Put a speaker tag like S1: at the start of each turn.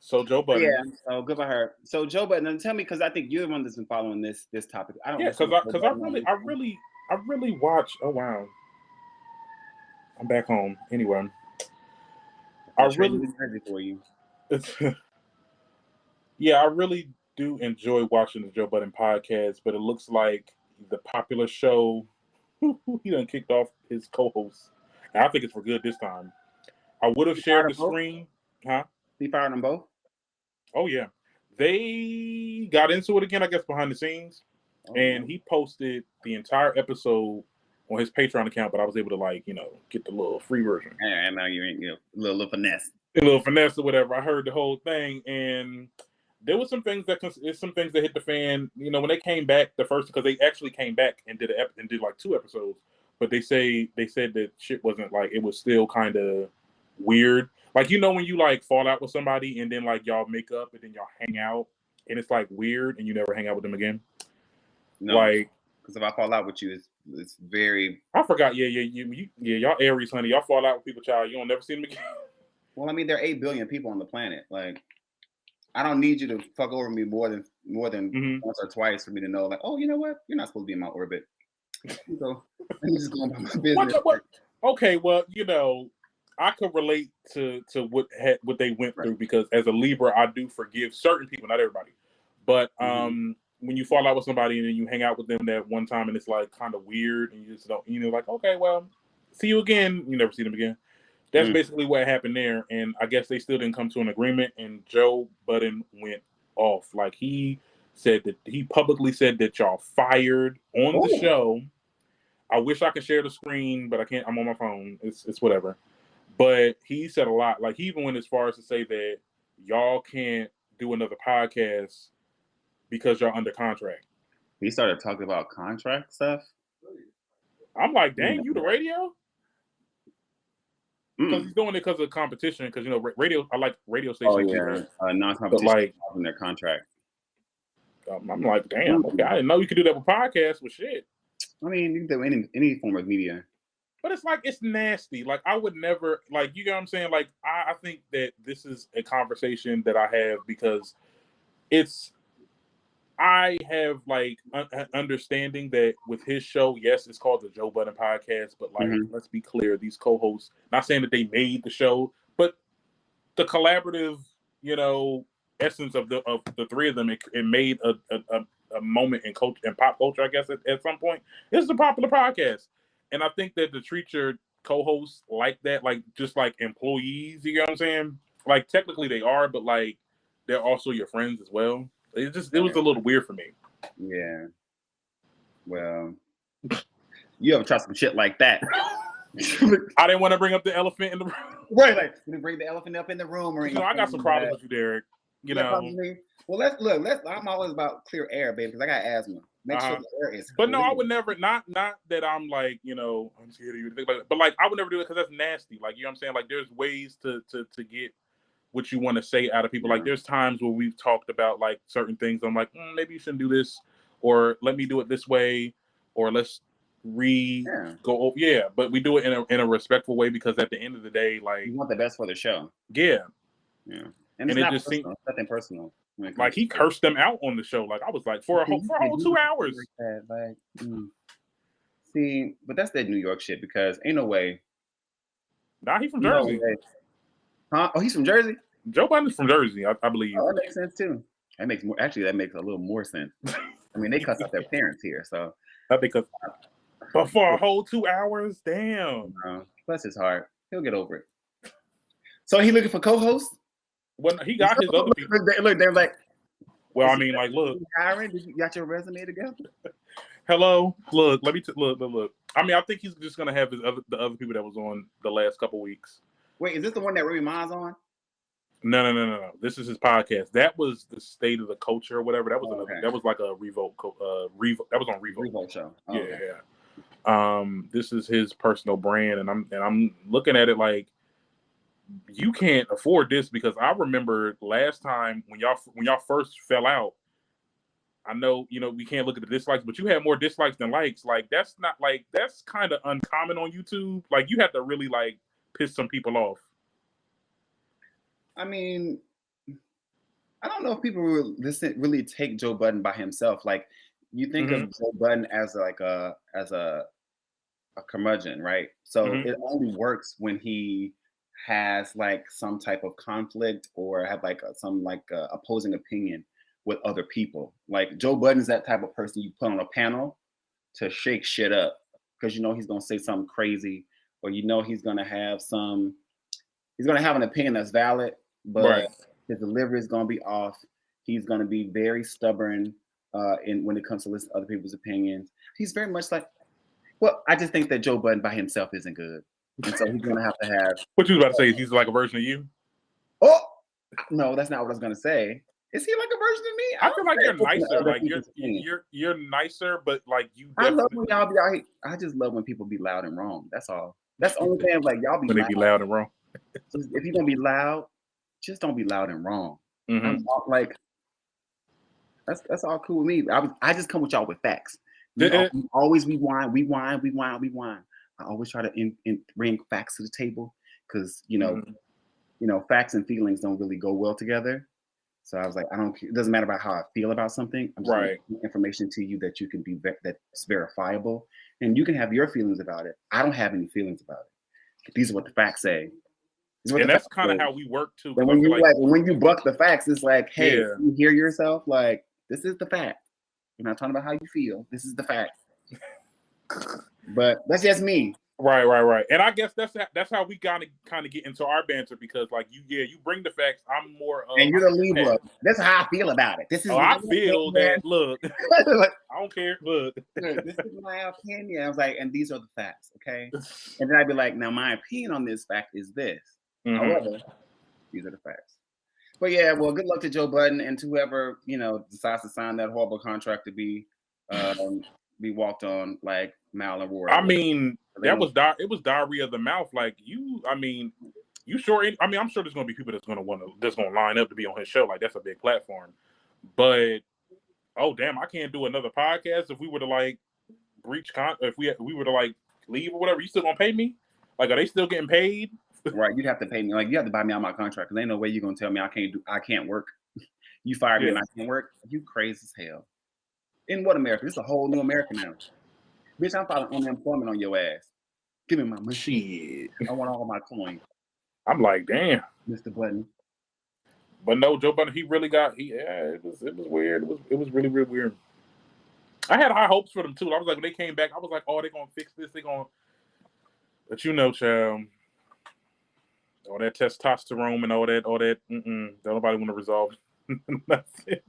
S1: So Joe Budden.
S2: Yeah, so good for her. So Joe Budden, tell me, because I think you're the one that's been following this topic. I don't.
S1: Yeah, because I really watch. Oh wow, I'm back home anyway. I really
S2: for you.
S1: Yeah, I really do enjoy watching the Joe Budden podcast, but it looks like the popular show he done kicked off his co-host. And I think it's for good this time. I would have shared the screen, huh?
S2: He fired them both.
S1: Oh yeah, they got into it again, I guess, behind the scenes, and he posted the entire episode on his Patreon account. But I was able to get the little free version.
S2: And now you're a little finesse,
S1: or whatever. I heard the whole thing, and there was some things that hit the fan. When they came back the first, because they actually came back and did like 2 episodes, but they said that shit wasn't it was still kind of weird. Like, when you fall out with somebody and then y'all make up and then y'all hang out and it's weird and you never hang out with them again.
S2: No, because if I fall out with you, it's very.
S1: I forgot. Yeah, y'all Aries, honey. Y'all fall out with people, child. You don't never see them again.
S2: Well, I mean, there are 8 billion people on the planet. I don't need you to fuck over me more than once or twice for me to know. Oh, you know what? You're not supposed to be in my orbit. So I'm just going about my business.
S1: What? Okay, well, I could relate to what they went through, because as a Libra, I do forgive certain people, not everybody. But when you fall out with somebody and then you hang out with them that one time and it's kind of weird and you just don't, okay, well, see you again. You never see them again. That's basically what happened there. And I guess they still didn't come to an agreement. And Joe Budden went off. He publicly said that y'all fired on the show. I wish I could share the screen, but I can't. I'm on my phone. It's whatever. But he said a lot. He even went as far as to say that y'all can't do another podcast because y'all under contract.
S2: He started talking about contract stuff.
S1: I'm like, dang, you the radio? Because he's doing it because of competition. Because radio, I like radio stations.
S2: Oh yeah, non-competition in their contract.
S1: I'm like, damn, okay, I didn't know you could do that with podcasts. With shit.
S2: I mean, you can do any form of media.
S1: But it's nasty. I would never, you know what I'm saying? I think that this is a conversation that I have because I have understanding that with his show, yes, it's called the Joe Budden Podcast, but let's be clear, these co-hosts, not saying that they made the show, but the collaborative, essence of the 3 of them, it made a moment in pop culture, I guess, at some point. This is a popular podcast. And I think that to treat your co-hosts like that, just like employees, you know what I'm saying? Technically they are, but they're also your friends as well. It was a little weird for me.
S2: Yeah. Well, you ever try some shit like that?
S1: I didn't want to bring up the elephant in the room.
S2: Right, we bring the elephant up in the room, or
S1: I got some problems with you, Derek.
S2: Well, let's look. I'm always about clear air, baby, because I got asthma. Make sure the air is.
S1: But no, I would never. Not that I'm I'm scared of you. But I would never do it because that's nasty. You know what I'm saying? There's ways to get what you want to say out of people. There's times where we've talked about certain things. I'm like, maybe you shouldn't do this, or let me do it this way, or let's go over. Yeah, but we do it in a respectful way, because at the end of the day,
S2: you want the best for the show.
S1: Yeah.
S2: And it's just seems nothing personal.
S1: He cursed them out on the show. I was for a whole 2 hours.
S2: See, but that's that New York shit, because ain't no way.
S1: Nah, he's from Jersey.
S2: Huh? Oh, he's from Jersey?
S1: Joe Biden's from Jersey, I believe.
S2: Oh, that makes sense too. That makes a little more sense. I mean, they cuss out their parents here, so.
S1: But for a whole 2 hours, damn.
S2: Bless his heart. He'll get over it. So he looking for co-hosts?
S1: Well, he got his other people.
S2: Look, they're like.
S1: Well, I mean, look.
S2: Darren, you got your resume together?
S1: Hello, look. Let me look. I mean, I think he's just gonna have the other people that was on the last couple weeks.
S2: Wait, is this the one that Rory and Mal's on?
S1: No. This is his podcast. That was the State of the Culture or whatever. That was that was like a Revolt. That was on Revolt.
S2: Revolt show.
S1: Oh, yeah. This is his personal brand, and I'm looking at it you can't afford this, because I remember last time when y'all first fell out. I know we can't look at the dislikes, but you had more dislikes than likes. That's not that's kind of uncommon on YouTube. You have to really piss some people off.
S2: I mean, I don't know if people really take Joe Budden by himself. Like, you think of Joe Budden as a curmudgeon, right? So it only works when he has like some type of conflict or have like some opposing opinion with other people. Like Joe Budden's that type of person you put on a panel to shake shit up because you know he's gonna say something crazy, or you know he's gonna have an opinion that's valid, but his delivery is gonna be off. He's gonna be very stubborn when it comes to listen to other people's opinions. He's very much like, well, I just think that Joe Budden by himself isn't good, and so he's gonna have to have.
S1: What you was about to say? He's like a version of you?
S2: Oh no, that's not what I was gonna say. Is he like a version of me?
S1: I feel like you're nicer. Like you're nicer, but like you.
S2: I love when y'all be out. I just love when people be loud and wrong. That's all. That's the only thing. Like y'all be
S1: when they be loud and wrong.
S2: If you're gonna be loud, just don't be loud and wrong. I'm like, that's all cool with me. I just come with y'all with facts. We always rewind. I always try to bring facts to the table because you know facts and feelings don't really go well together. So I was like, it doesn't matter about how I feel about something. I'm just giving information to you that you can be that's verifiable, and you can have your feelings about it. I don't have any feelings about it. These are what the facts say.
S1: And that's kind of how we work too.
S2: And when you buck the facts, it's like, hey, you hear yourself? Like, this is the fact. We're not talking about how you feel. This is the fact. But that's just me.
S1: Right. And I guess that's how we kind of get into our banter because like you bring the facts. I'm more
S2: and you're the Libra. That's how I feel about it. This is
S1: I feel that. Look, I don't care. Look,
S2: this is my opinion. I was like, and these are the facts, okay? And then I'd be like, now my opinion on this fact is this. However, these are the facts. But yeah, well, good luck to Joe Budden and to whoever decides to sign that horrible contract to be walked on like Mal and Rory.
S1: I mean, it was diarrhea of the mouth. Like you sure? I mean, I'm sure there's gonna be people that's gonna line up to be on his show. Like that's a big platform. But oh damn, I can't do another podcast if we were to like breach if we were to like leave or whatever. You still gonna pay me? Like, are they still getting paid?
S2: Right, you'd have to pay me. Like, you have to buy me out my contract because ain't no way you're gonna tell me I can't work. You fired me and I can't work. You crazy as hell. In what America? This is a whole new America now. Bitch, I'm filing unemployment on your ass. Give me my money.
S1: Shit.
S2: I want all my coins.
S1: I'm like, damn,
S2: Mr. Budden.
S1: But no, Joe Budden, he really got. It was weird. It was really, really weird. I had high hopes for them too. I was like, when they came back, I was like, oh, they're gonna fix this. They're gonna. But child. All that testosterone and all that, don't nobody want to resolve nothing.